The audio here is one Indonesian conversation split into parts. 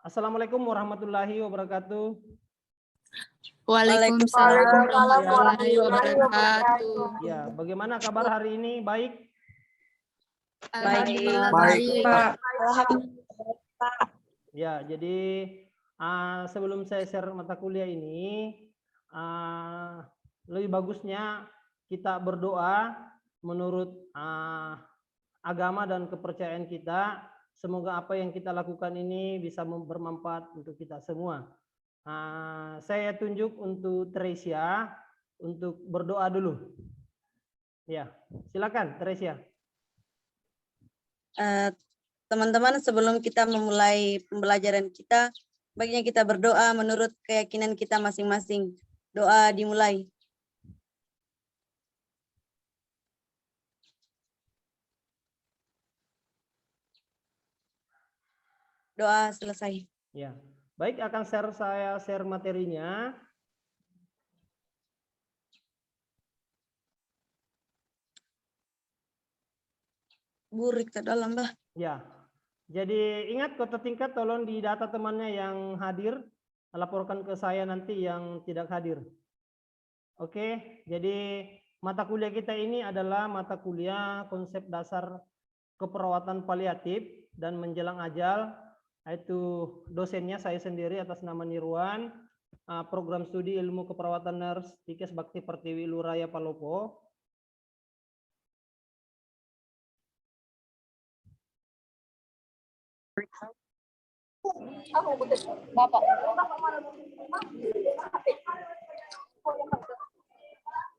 Assalamualaikum warahmatullahi wabarakatuh. Waalaikumsalam warahmatullahi wabarakatuh. Ya, bagaimana kabar hari ini? Baik? Alhamdulillah baik. Ya, jadi sebelum saya share mata kuliah ini, lebih bagusnya kita berdoa menurut agama dan kepercayaan kita. Semoga apa yang kita lakukan ini bisa bermanfaat untuk kita semua. Saya tunjuk untuk Teresia untuk berdoa dulu. Ya, silakan Teresia. Teman-teman, sebelum kita memulai pembelajaran kita, baiknya kita berdoa menurut keyakinan kita masing-masing. Doa dimulai. Doa selesai. Ya, baik, akan saya share materinya. Burik ke dalam, Mbah. Ya, jadi ingat kota tingkat tolong di data temannya yang hadir, laporkan ke saya nanti yang tidak hadir. Oke, jadi mata kuliah kita ini adalah mata kuliah konsep dasar keperawatan paliatif dan menjelang ajal. Itu dosennya saya sendiri atas nama Nirwan, program studi ilmu keperawatan nurse Dikes Bakti Pertiwi Luraya Palopo.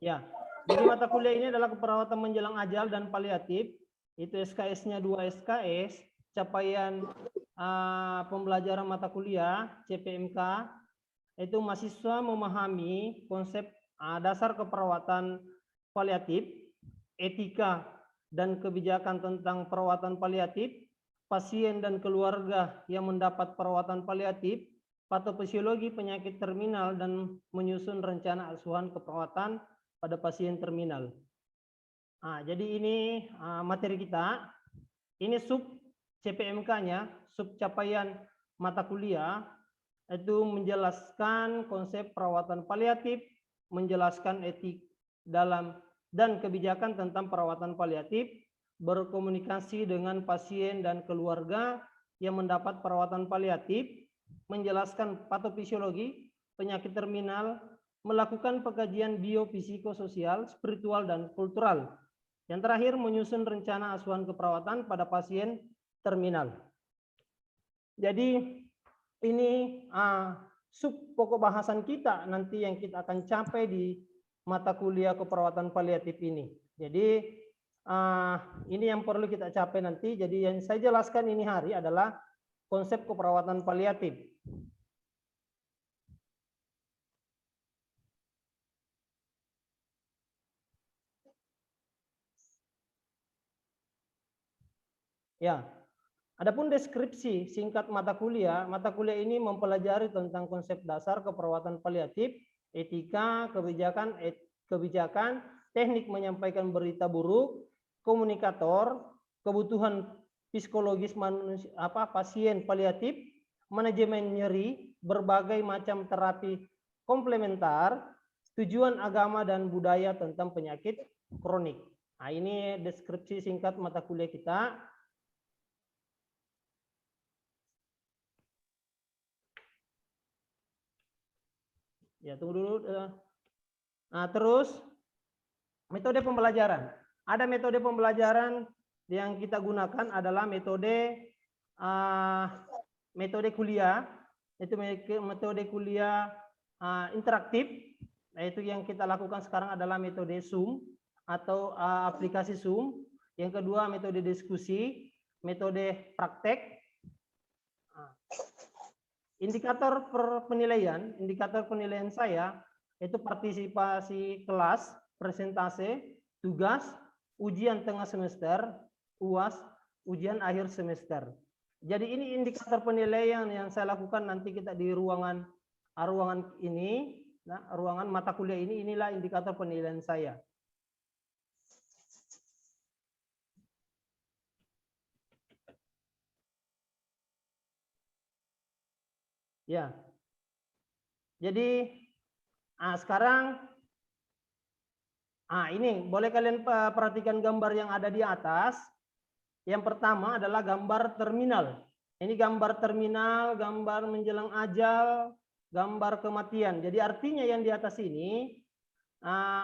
Ya, jadi mata kuliah ini adalah keperawatan menjelang ajal dan paliatif. Itu SKS-nya 2 SKS, capaian pembelajaran mata kuliah CPMK itu mahasiswa memahami konsep dasar keperawatan paliatif, etika dan kebijakan tentang perawatan paliatif, pasien dan keluarga yang mendapat perawatan paliatif, patofisiologi penyakit terminal dan menyusun rencana asuhan keperawatan pada pasien terminal. Jadi ini materi kita. Ini sub CPMK-nya, sub capaian mata kuliah, itu menjelaskan konsep perawatan paliatif, menjelaskan etik dalam dan kebijakan tentang perawatan paliatif, berkomunikasi dengan pasien dan keluarga yang mendapat perawatan paliatif, menjelaskan patofisiologi penyakit terminal, melakukan pengkajian biopsikososial, spiritual, dan kultural. Yang terakhir, menyusun rencana asuhan keperawatan pada pasien terminal. Jadi ini sub pokok bahasan kita nanti yang kita akan capai di mata kuliah keperawatan paliatif ini. Jadi ini yang perlu kita capai nanti. Jadi yang saya jelaskan ini hari adalah konsep keperawatan paliatif. Ya, adapun deskripsi singkat mata kuliah ini mempelajari tentang konsep dasar keperawatan paliatif, etika, kebijakan, teknik menyampaikan berita buruk, komunikator, kebutuhan psikologis manusia, pasien paliatif, manajemen nyeri, berbagai macam terapi komplementar, tujuan agama dan budaya tentang penyakit kronik. Nah, ini deskripsi singkat mata kuliah kita. Ya, tunggu dulu. Nah, terus metode pembelajaran. Ada metode pembelajaran yang kita gunakan adalah metode kuliah. Itu metode kuliah interaktif. Nah, itu yang kita lakukan sekarang adalah metode Zoom atau aplikasi Zoom. Yang kedua metode diskusi, metode praktek. Indikator penilaian saya itu partisipasi kelas, presentase, tugas, ujian tengah semester, UAS, ujian akhir semester. Jadi ini indikator penilaian yang saya lakukan nanti kita di ruangan ini, ruangan mata kuliah ini, inilah indikator penilaian saya. Ya. Jadi sekarang ini boleh kalian perhatikan gambar yang ada di atas. Yang pertama adalah gambar terminal. Ini gambar terminal, gambar menjelang ajal, gambar kematian. Jadi artinya yang di atas ini,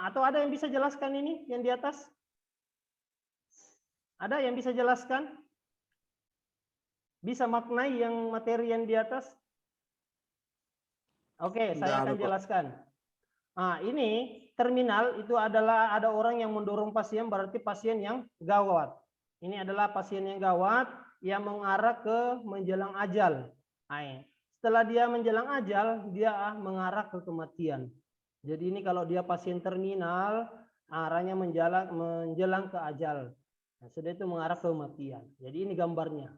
atau ada yang bisa jelaskan ini yang di atas? Ada yang bisa jelaskan? Bisa maknai yang materi yang di atas? Oke, saya akan jelaskan. Ini terminal itu adalah ada orang yang mendorong pasien, berarti pasien yang gawat. Ini adalah pasien yang gawat yang mengarah ke menjelang ajal. Setelah dia menjelang ajal, dia mengarah ke kematian. Jadi ini kalau dia pasien terminal, arahnya menjelang ke ajal. Nah, sudah itu mengarah ke kematian. Jadi ini gambarnya.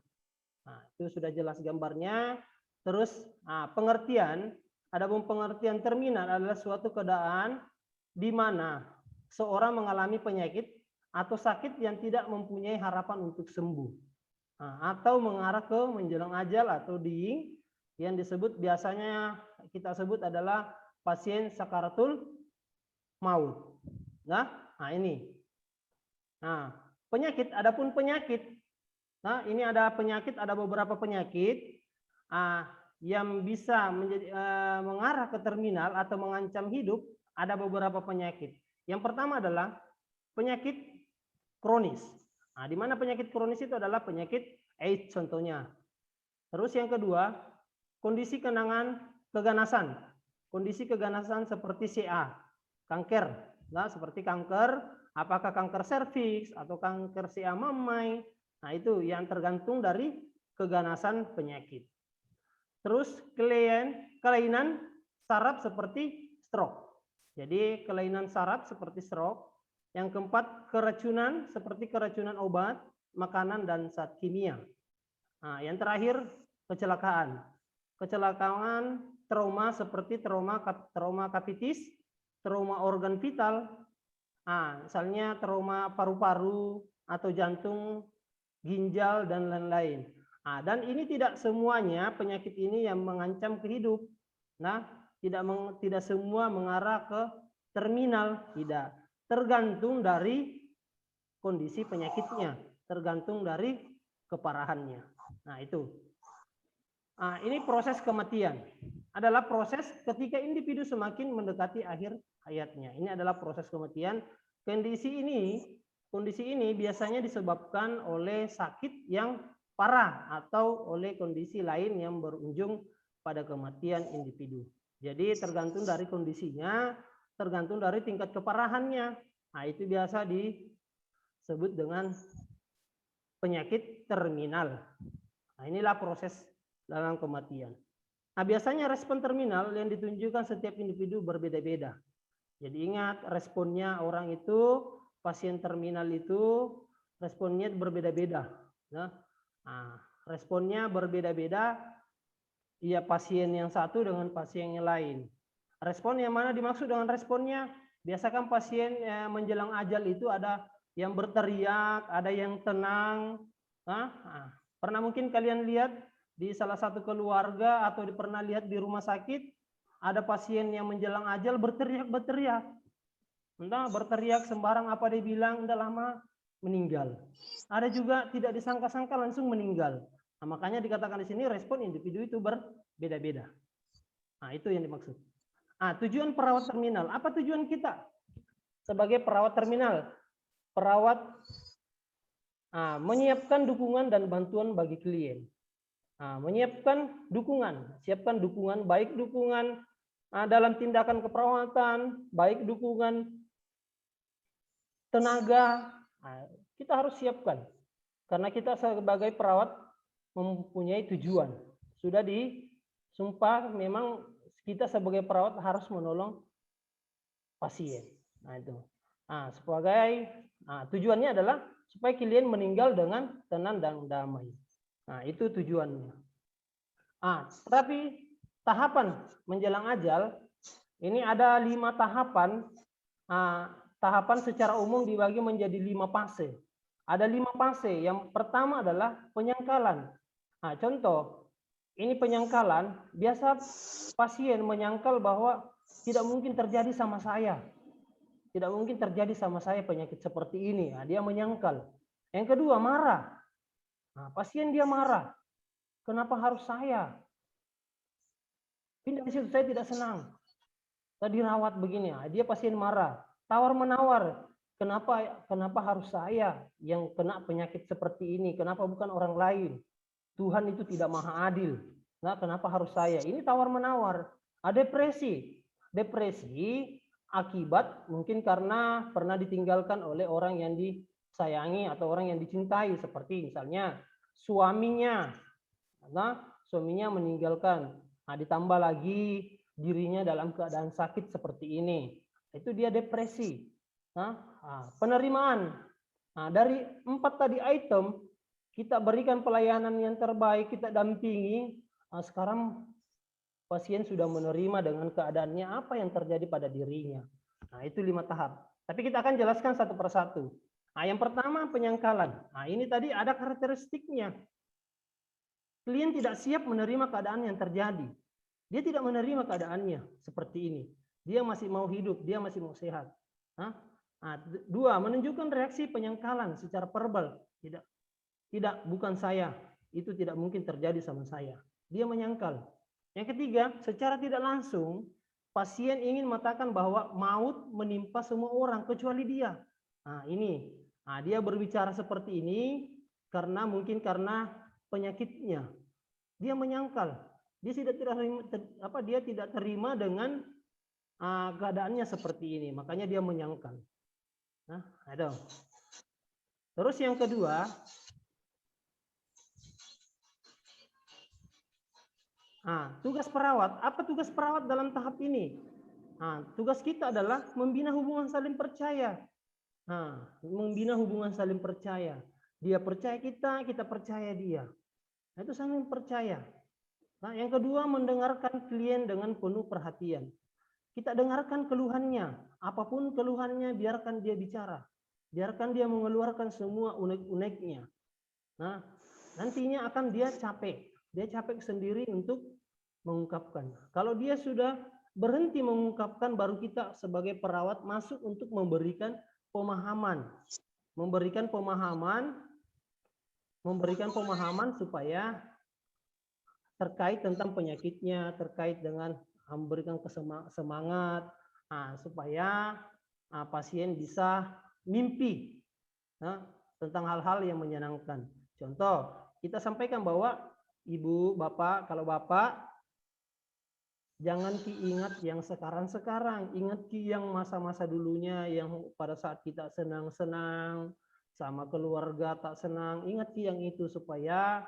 Nah, itu sudah jelas gambarnya. Terus pengertian, adapun pengertian terminal adalah suatu keadaan di mana seorang mengalami penyakit atau sakit yang tidak mempunyai harapan untuk sembuh. Atau mengarah ke menjelang ajal atau yang disebut biasanya kita sebut adalah pasien sakaratul maut. Nah, ini. Penyakit, adapun penyakit. Nah, ini ada penyakit, ada beberapa penyakit yang bisa mengarah ke terminal atau mengancam hidup. Ada beberapa penyakit. Yang pertama adalah penyakit kronis. Di mana penyakit kronis itu adalah penyakit AIDS contohnya. Terus yang kedua, kondisi keganasan. Kondisi keganasan seperti CA, kanker. Nah, seperti kanker, apakah kanker serviks atau kanker CA mamai. Nah, itu yang tergantung dari keganasan penyakit. Terus kelainan saraf seperti stroke. Jadi kelainan saraf seperti stroke. Yang keempat, keracunan seperti keracunan obat, makanan, dan zat kimia. Yang terakhir, kecelakaan. Kecelakaan trauma seperti trauma kapitis, trauma organ vital, misalnya trauma paru-paru atau jantung, ginjal, dan lain-lain. Dan ini tidak semuanya penyakit ini yang mengancam kehidup. Nah, tidak semua mengarah ke terminal, tidak. Tergantung dari kondisi penyakitnya, tergantung dari keparahannya. Nah, itu. Ini proses kematian. Adalah proses ketika individu semakin mendekati akhir hayatnya. Ini adalah proses kematian. Kondisi ini biasanya disebabkan oleh sakit yang parah atau oleh kondisi lain yang berujung pada kematian individu. Jadi tergantung dari kondisinya, tergantung dari tingkat keparahannya. Nah, itu biasa disebut dengan penyakit terminal. Nah, inilah proses dalam kematian. Nah, biasanya respon terminal yang ditunjukkan setiap individu berbeda-beda. Jadi ingat, responnya orang itu, pasien terminal itu, responnya berbeda-beda. Responnya berbeda-beda, ya pasien yang satu dengan pasien yang lain. Respon yang mana dimaksud dengan responnya? Biasakan pasien menjelang ajal itu ada yang berteriak, ada yang tenang. Pernah mungkin kalian lihat di salah satu keluarga atau pernah lihat di rumah sakit, ada pasien yang menjelang ajal berteriak. Entah berteriak sembarang apa dia bilang, udah lama meninggal. Ada juga tidak disangka-sangka langsung meninggal. Nah, makanya dikatakan di sini respon individu itu berbeda-beda. Nah, itu yang dimaksud. Tujuan perawat terminal. Apa tujuan kita sebagai perawat terminal? Perawat menyiapkan dukungan dan bantuan bagi klien. Menyiapkan dukungan, siapkan dukungan, baik dukungan dalam tindakan keperawatan, baik dukungan tenaga, kita harus siapkan. Karena kita sebagai perawat mempunyai tujuan. Sudah disumpah memang kita sebagai perawat harus menolong pasien. Nah, itu. Tujuannya adalah supaya klien meninggal dengan tenang dan damai. Nah, itu tujuannya. Tapi tahapan menjelang ajal ini ada 5 tahapan. Tahapan secara umum dibagi menjadi 5 fase. Ada 5 fase. Yang pertama adalah penyangkalan. Contoh, ini penyangkalan. Biasa pasien menyangkal bahwa tidak mungkin terjadi sama saya. Tidak mungkin terjadi sama saya penyakit seperti ini. Nah, dia menyangkal. Yang kedua, marah. Nah, pasien dia marah. Kenapa harus saya? Pindah di situ, saya tidak senang. Tadi rawat begini. Nah, dia pasien marah. Tawar-menawar. Kenapa harus saya yang kena penyakit seperti ini? Kenapa bukan orang lain? Tuhan itu tidak maha adil. Nah, kenapa harus saya? Ini tawar-menawar. Depresi. Depresi akibat mungkin karena pernah ditinggalkan oleh orang yang disayangi atau orang yang dicintai, seperti misalnya suaminya. Nah, suaminya meninggalkan. Nah, ditambah lagi dirinya dalam keadaan sakit seperti ini. Itu dia depresi. Nah, penerimaan. Nah, dari 4 tadi item, kita berikan pelayanan yang terbaik, kita dampingi. Nah, sekarang pasien sudah menerima dengan keadaannya apa yang terjadi pada dirinya. Nah, itu 5 tahap. Tapi kita akan jelaskan satu persatu. Nah, yang pertama penyangkalan. Nah, ini tadi ada karakteristiknya. Klien tidak siap menerima keadaan yang terjadi. Dia tidak menerima keadaannya seperti ini. Dia masih mau hidup, dia masih mau sehat. Nah, 2, menunjukkan reaksi penyangkalan secara verbal. Tidak, bukan saya. Itu tidak mungkin terjadi sama saya. Dia menyangkal. Yang ketiga, secara tidak langsung, pasien ingin mengatakan bahwa maut menimpa semua orang kecuali dia. Nah, ini. Nah, dia berbicara seperti ini karena mungkin karena penyakitnya. Dia menyangkal. Dia tidak terima dengan keadaannya seperti ini. Makanya dia menyangkal. Nah, ada. Terus yang kedua, tugas perawat. Apa tugas perawat dalam tahap ini? Tugas kita adalah membina hubungan saling percaya. Membina hubungan saling percaya. Dia percaya kita, kita percaya dia. Nah, itu saling percaya. Nah, yang kedua, mendengarkan klien dengan penuh perhatian. Kita dengarkan keluhannya. Apapun keluhannya, biarkan dia bicara. Biarkan dia mengeluarkan semua unek-uneknya. Nah, nantinya akan dia capek. Dia capek sendiri untuk mengungkapkan. Kalau dia sudah berhenti mengungkapkan, baru kita sebagai perawat masuk untuk memberikan pemahaman. Memberikan pemahaman supaya terkait tentang penyakitnya, terkait dengan memberikan semangat, supaya pasien bisa mimpi tentang hal-hal yang menyenangkan. Contoh, kita sampaikan bahwa Ibu, Bapak, kalau Bapak, jangan ingat yang sekarang-sekarang, ingat yang masa-masa dulunya, yang pada saat kita senang-senang, sama keluarga tak senang, ingat yang itu supaya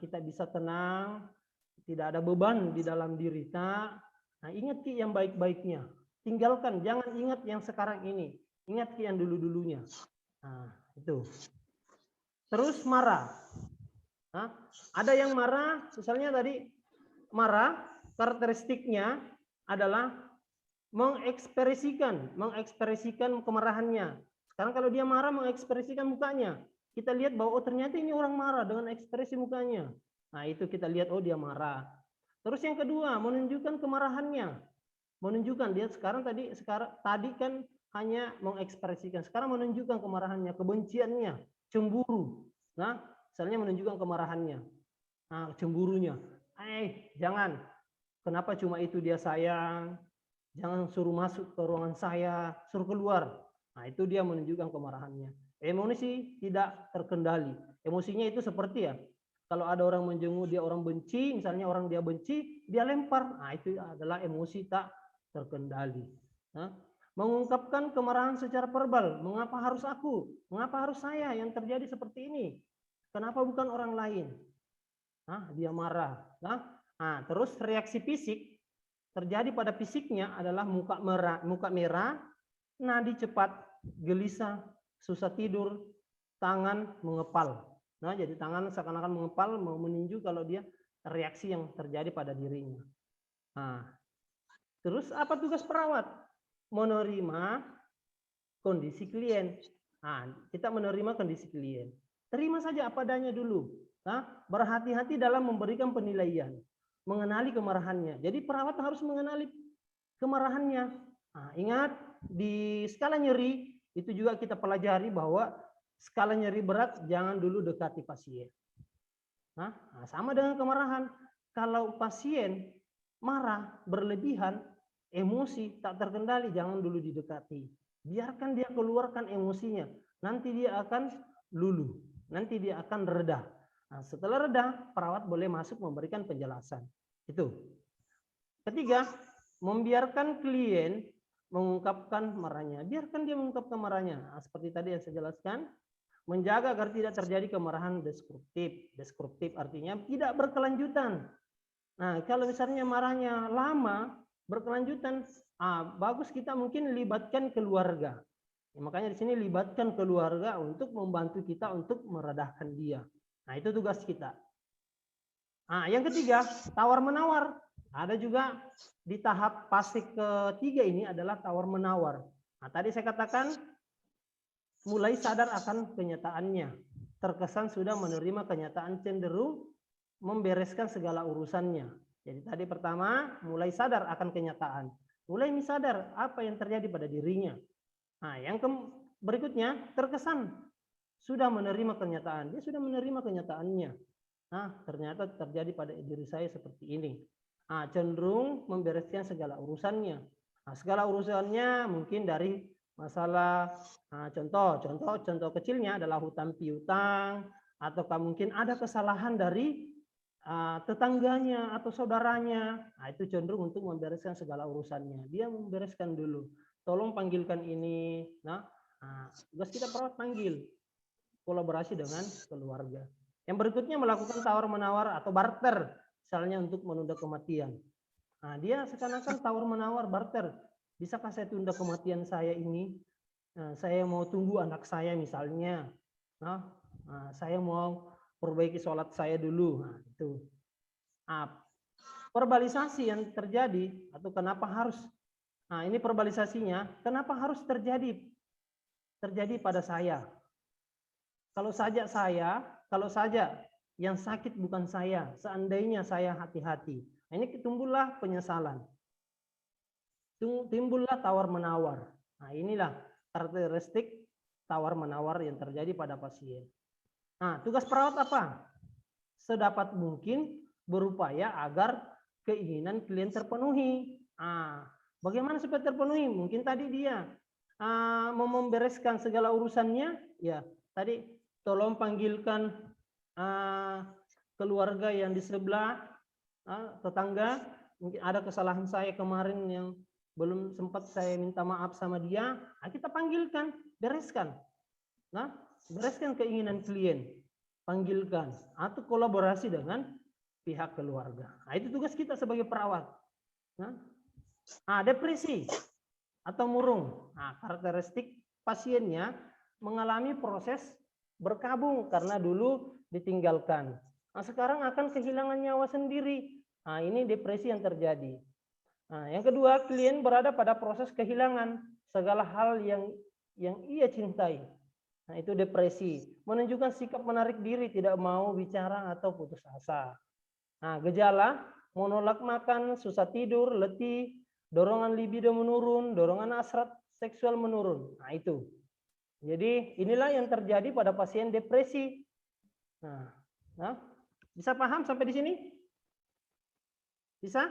kita bisa tenang, tidak ada beban di dalam diri kita. Nah, ingat yang baik-baiknya. Tinggalkan, jangan ingat yang sekarang ini. Ingat yang dulu-dulunya. Nah, itu. Terus marah. Nah, ada yang marah, misalnya tadi marah, karakteristiknya adalah mengekspresikan kemarahannya. Sekarang kalau dia marah, mengekspresikan mukanya. Kita lihat bahwa ternyata ini orang marah dengan ekspresi mukanya. Nah, itu kita lihat, dia marah. Terus yang kedua, menunjukkan kemarahannya. Menunjukkan dia tadi kan hanya mengekspresikan, sekarang menunjukkan kemarahannya, kebenciannya, cemburu. Nah, misalnya menunjukkan kemarahannya, cemburunya. Jangan. Kenapa cuma itu dia sayang? Jangan suruh masuk ke ruangan saya, suruh keluar. Nah, itu dia menunjukkan kemarahannya. Emosi tidak terkendali. Emosinya itu seperti kalau ada orang menjenguk dia orang benci, misalnya orang dia benci, dia lempar. Nah, itu adalah emosi tak terkendali. Mengungkapkan kemarahan secara verbal. Mengapa harus aku? Mengapa harus saya yang terjadi seperti ini? Kenapa bukan orang lain? Dia marah. Terus reaksi fisik terjadi pada fisiknya adalah muka merah, nadi cepat, gelisah, susah tidur, tangan mengepal. Nah, jadi tangan seakan-akan mengepal, mau meninju kalau dia reaksi yang terjadi pada dirinya. Terus apa tugas perawat? Menerima kondisi klien. Kita menerima kondisi klien. Terima saja apa adanya dulu. Nah, berhati-hati dalam memberikan penilaian, mengenali kemarahannya. Jadi perawat harus mengenali kemarahannya. Nah, ingat di skala nyeri itu juga kita pelajari bahwa skala nyeri berat jangan dulu dekati pasien. Nah, sama dengan kemarahan. Kalau pasien marah, berlebihan, emosi, tak terkendali, jangan dulu didekati. Biarkan dia keluarkan emosinya. Nanti dia akan luluh. Nanti dia akan reda. Nah, setelah reda, perawat boleh masuk memberikan penjelasan. Itu. Ketiga, membiarkan klien mengungkapkan marahnya. Biarkan dia mengungkapkan marahnya. Nah, seperti tadi yang saya jelaskan, menjaga agar tidak terjadi kemarahan destruktif. Destruktif artinya tidak berkelanjutan. Nah, kalau misalnya marahnya lama, berkelanjutan, bagus kita mungkin libatkan keluarga. Ya, makanya di sini libatkan keluarga untuk membantu kita untuk meredahkan dia. Nah, itu tugas kita. Nah, yang ketiga, tawar-menawar. Ada juga di tahap fase ketiga ini adalah tawar-menawar. Nah, tadi saya katakan mulai sadar akan kenyataannya. Terkesan sudah menerima kenyataan, cenderung membereskan segala urusannya. Jadi tadi pertama, mulai sadar akan kenyataan. Mulai sadar apa yang terjadi pada dirinya. Nah, yang berikutnya, terkesan sudah menerima kenyataan. Dia sudah menerima kenyataannya. Nah, ternyata terjadi pada diri saya seperti ini. Nah, cenderung membereskan segala urusannya. Nah, segala urusannya mungkin dari masalah, contoh kecilnya adalah hutang piutang, ataukah mungkin ada kesalahan dari tetangganya atau saudaranya. Nah, itu cenderung untuk membereskan segala urusannya. Dia membereskan dulu. Tolong panggilkan ini. Nah, tugas kita perawat panggil. Kolaborasi dengan keluarga. Yang berikutnya melakukan tawar-menawar atau barter, misalnya untuk menunda kematian. Nah, dia seakan-akan tawar-menawar barter. Bisakah saya tunda kematian saya ini? Nah, saya mau tunggu anak saya misalnya. Nah, saya mau perbaiki sholat saya dulu. Nah, itu. Verbalisasi yang terjadi atau kenapa harus? Nah, ini verbalisasinya. Kenapa harus terjadi? Terjadi pada saya. Kalau saja yang sakit bukan saya, seandainya saya hati-hati. Nah, ini timbullah penyesalan. Timbullah tawar-menawar. Nah, inilah karakteristik tawar-menawar yang terjadi pada pasien. Nah, tugas perawat apa? Sedapat mungkin berupaya agar keinginan klien terpenuhi. Bagaimana supaya terpenuhi? Mungkin tadi dia mau membereskan segala urusannya, ya tadi tolong panggilkan keluarga yang di sebelah, tetangga. Mungkin ada kesalahan saya kemarin yang belum sempat saya minta maaf sama dia. Nah, kita panggilkan, bereskan. Nah, bereskan keinginan klien, panggilkan atau kolaborasi dengan pihak keluarga. Nah, itu tugas kita sebagai perawat. Nah, depresi atau murung. Nah, karakteristik pasiennya mengalami proses berkabung karena dulu ditinggalkan. Nah, sekarang akan kehilangan nyawa sendiri. Nah, ini depresi yang terjadi. Nah, yang kedua, klien berada pada proses kehilangan segala hal yang ia cintai. Nah, itu depresi. Menunjukkan sikap menarik diri, tidak mau bicara atau putus asa. Nah, gejala menolak makan, susah tidur, letih, dorongan libido menurun, dorongan hasrat seksual menurun. Nah, itu. Jadi inilah yang terjadi pada pasien depresi. Nah, bisa paham sampai di sini? Bisa?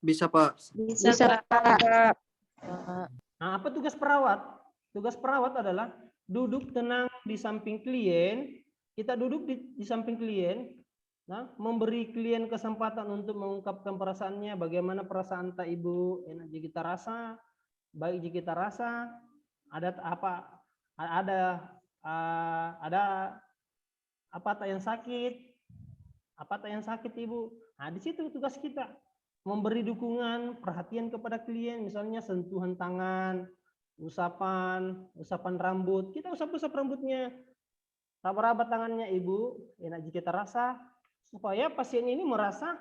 Bisa, Pak. Bisa, Pak. Nah, apa tugas perawat? Tugas perawat adalah duduk tenang di samping klien. Kita duduk di samping klien, memberi klien kesempatan untuk mengungkapkan perasaannya. Bagaimana perasaan tak ibu? Enak jika kita rasa, baik jika kita rasa. Ada apa tak yang sakit? Apa tak yang sakit ibu? Nah, di situ tugas kita memberi dukungan, perhatian kepada klien, misalnya sentuhan tangan, usapan rambut. Kita usap rambutnya, raba-raba tangannya ibu, enak jika kita rasa, supaya pasien ini merasa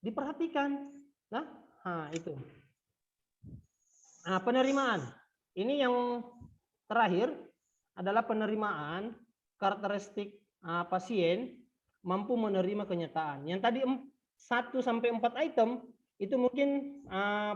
diperhatikan. Nah, itu. Nah, penerimaan. Ini yang terakhir adalah penerimaan karakteristik pasien mampu menerima kenyataan. Yang tadi 1 sampai 4 item itu mungkin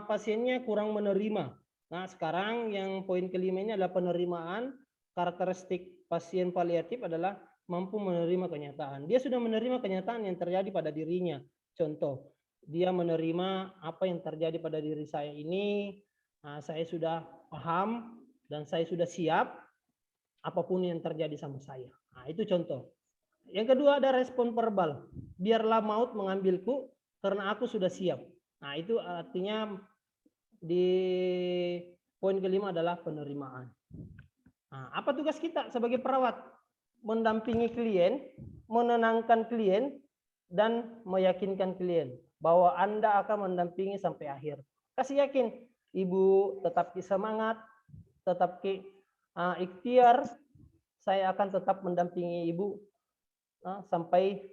pasiennya kurang menerima. Nah, sekarang yang poin kelima ini adalah penerimaan. Karakteristik pasien paliatif adalah mampu menerima kenyataan. Dia sudah menerima kenyataan yang terjadi pada dirinya. Contoh, dia menerima apa yang terjadi pada diri saya ini. Saya sudah paham dan saya sudah siap apapun yang terjadi sama saya. Nah, itu contoh. Yang kedua ada respon verbal. Biarlah maut mengambilku karena aku sudah siap. Nah, itu artinya di poin kelima adalah penerimaan. Nah, apa tugas kita sebagai perawat? Mendampingi klien, menenangkan klien, dan meyakinkan klien bahwa Anda akan mendampingi sampai akhir. Kasih yakin, Ibu tetap semangat, tetap ikhtiar, saya akan tetap mendampingi Ibu sampai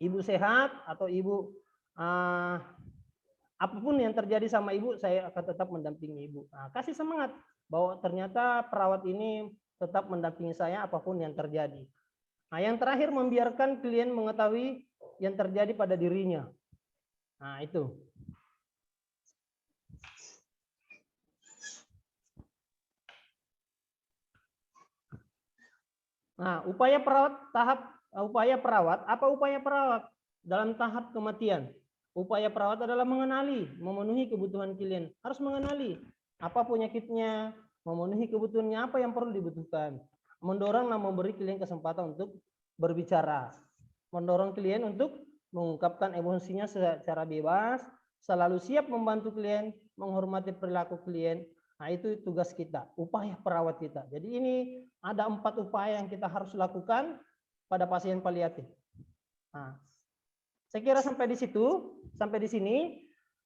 Ibu sehat atau Ibu apapun yang terjadi sama Ibu, saya akan tetap mendampingi Ibu. Kasih semangat bahwa ternyata perawat ini tetap mendampingi saya apapun yang terjadi. Yang terakhir membiarkan klien mengetahui yang terjadi pada dirinya. Nah, itu. Nah, upaya perawat, apa upaya perawat dalam tahap kematian? Upaya perawat adalah mengenali, memenuhi kebutuhan klien. Harus mengenali apa penyakitnya, memenuhi kebutuhannya, apa yang perlu dibutuhkan. Mendorong dan memberi klien kesempatan untuk berbicara. Mendorong klien untuk mengungkapkan emosinya secara bebas, selalu siap membantu klien, menghormati perilaku klien. Nah, itu tugas kita, upaya perawat kita. Jadi ini ada 4 upaya yang kita harus lakukan pada pasien paliatif. Nah, saya kira sampai di situ, sampai di sini.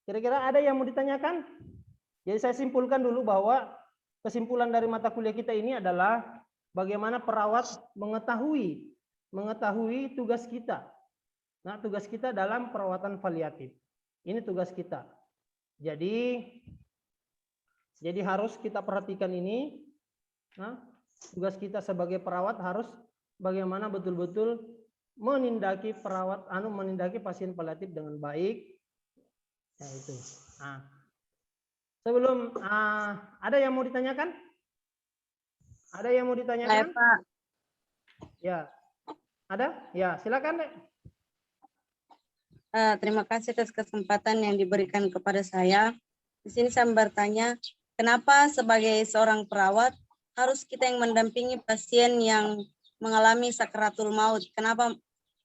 Kira-kira ada yang mau ditanyakan? Jadi saya simpulkan dulu bahwa kesimpulan dari mata kuliah kita ini adalah bagaimana perawat mengetahui tugas kita. Nah, tugas kita dalam perawatan paliatif. Ini tugas kita. Jadi harus kita perhatikan ini. Nah, tugas kita sebagai perawat harus bagaimana betul-betul menindaki pasien paliatif dengan baik. Ya, itu. Nah, sebelum ada yang mau ditanyakan? Ada yang mau ditanyakan? Pak. Ya. Ada? Ya, silakan, Dek. Terima kasih atas kesempatan yang diberikan kepada saya. Di sini saya bertanya, kenapa sebagai seorang perawat harus kita yang mendampingi pasien yang mengalami sakaratul maut? Kenapa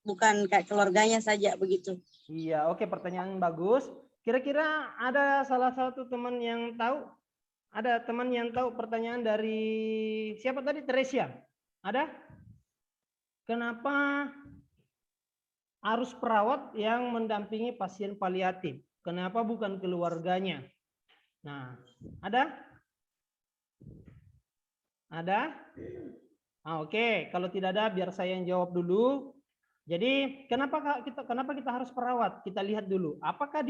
bukan kayak keluarganya saja begitu? Iya, oke, pertanyaan bagus. Kira-kira ada salah satu teman yang tahu? Ada teman yang tahu pertanyaan dari siapa tadi? Teresia. Ada? Kenapa harus perawat yang mendampingi pasien paliatif? Kenapa bukan keluarganya? Nah, ada? Ada? Oke, kalau tidak ada biar saya yang jawab dulu. Jadi kenapa kita harus perawat? Kita lihat dulu. Apakah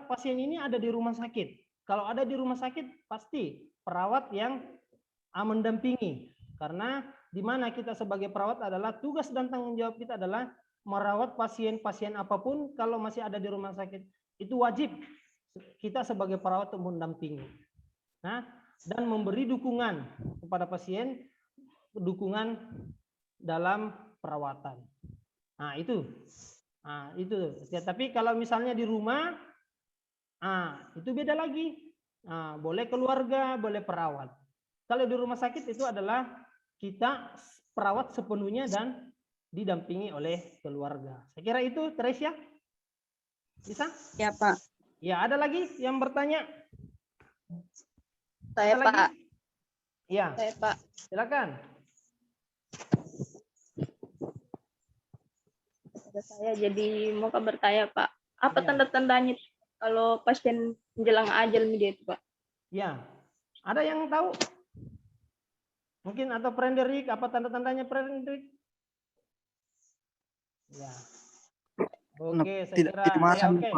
pasien ini ada di rumah sakit? Kalau ada di rumah sakit pasti perawat yang mendampingi. Karena di mana kita sebagai perawat adalah tugas dan tanggung jawab kita adalah merawat pasien-pasien apapun kalau masih ada di rumah sakit. Itu wajib kita sebagai perawat untuk mendampingi. Nah, dan memberi dukungan kepada pasien, dukungan dalam perawatan. Nah, itu. Ya, tapi kalau misalnya di rumah, itu beda lagi. Boleh keluarga, boleh perawat. Kalau di rumah sakit itu adalah kita perawat sepenuhnya dan didampingi oleh keluarga. Saya kira itu, Teresia. Bisa? Ya, Pak. Ya, ada lagi yang bertanya? Saya, Ada Pak. lagi? Ya. Saya, Pak. Silakan. Saya jadi mau bertanya, Pak. Apa Ya. tanda-tandanya kalau pasien menjelang ajal dia itu, Pak? Ya. Ada yang tahu? Mungkin atau Frederick, apa tanda-tandanya Frederick? Ya. Oke, saya kira ya, oke.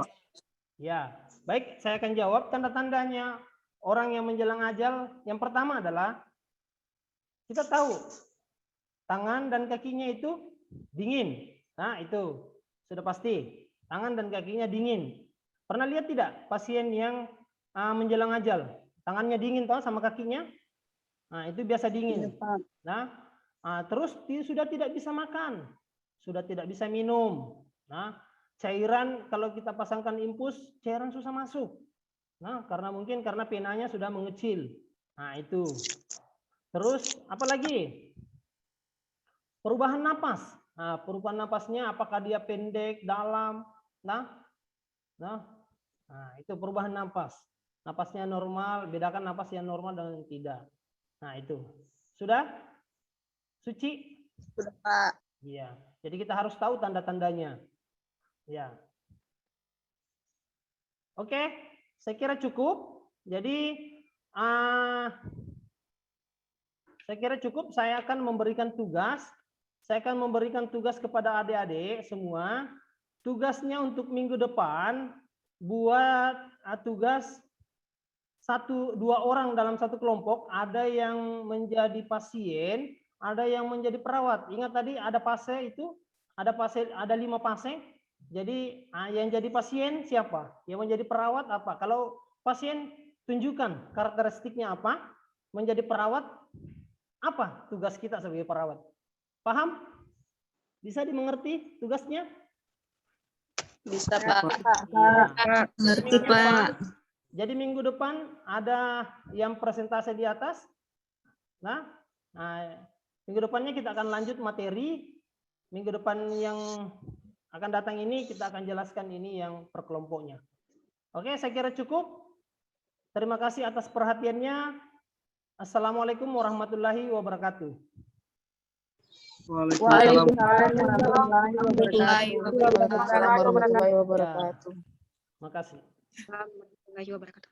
Ya, baik, saya akan jawab tanda-tandanya orang yang menjelang ajal. Yang pertama adalah kita tahu tangan dan kakinya itu dingin. Nah, itu sudah pasti. Tangan dan kakinya dingin. Pernah lihat tidak pasien yang menjelang ajal? Tangannya dingin toh sama kakinya? Nah, itu biasa Iya, dingin. Pak. Nah, terus sudah tidak bisa makan, sudah tidak bisa minum. Nah, cairan kalau kita pasangkan infus, cairan susah masuk. Nah, mungkin karena penanya sudah mengecil. Nah, itu. Terus apa lagi? Perubahan napas. Nah, perubahan napasnya apakah dia pendek, dalam? Nah, itu perubahan napas. Napasnya normal, bedakan napas yang normal dan yang tidak. Nah, itu. Sudah? Suci? Sudah, Pak. Iya. Jadi kita harus tahu tanda-tandanya. Ya. Oke, saya kira cukup. Jadi saya kira cukup. Saya akan memberikan tugas. Saya akan memberikan tugas kepada adik-adik semua. Tugasnya untuk minggu depan buat tugas 1-2 orang dalam satu kelompok. Ada yang menjadi pasien, ada yang menjadi perawat. Ingat tadi ada pasien itu, ada 5 pasien. Jadi yang jadi pasien siapa? Yang menjadi perawat apa? Kalau pasien tunjukkan karakteristiknya apa? Menjadi perawat apa tugas kita sebagai perawat? Paham? Bisa dimengerti tugasnya? Bisa, Pak. Ya. Ngerti, Pak. Jadi minggu depan ada yang presentasi di atas. Nah, minggu depannya kita akan lanjut materi. Minggu depan yang akan datang ini kita akan jelaskan ini yang per kelompoknya. Oke, saya kira cukup. Terima kasih atas perhatiannya. Assalamualaikum warahmatullahi wabarakatuh. Waalaikumsalam warahmatullahi wabarakatuh. Terima kasih. Warahmatullahi wabarakatuh.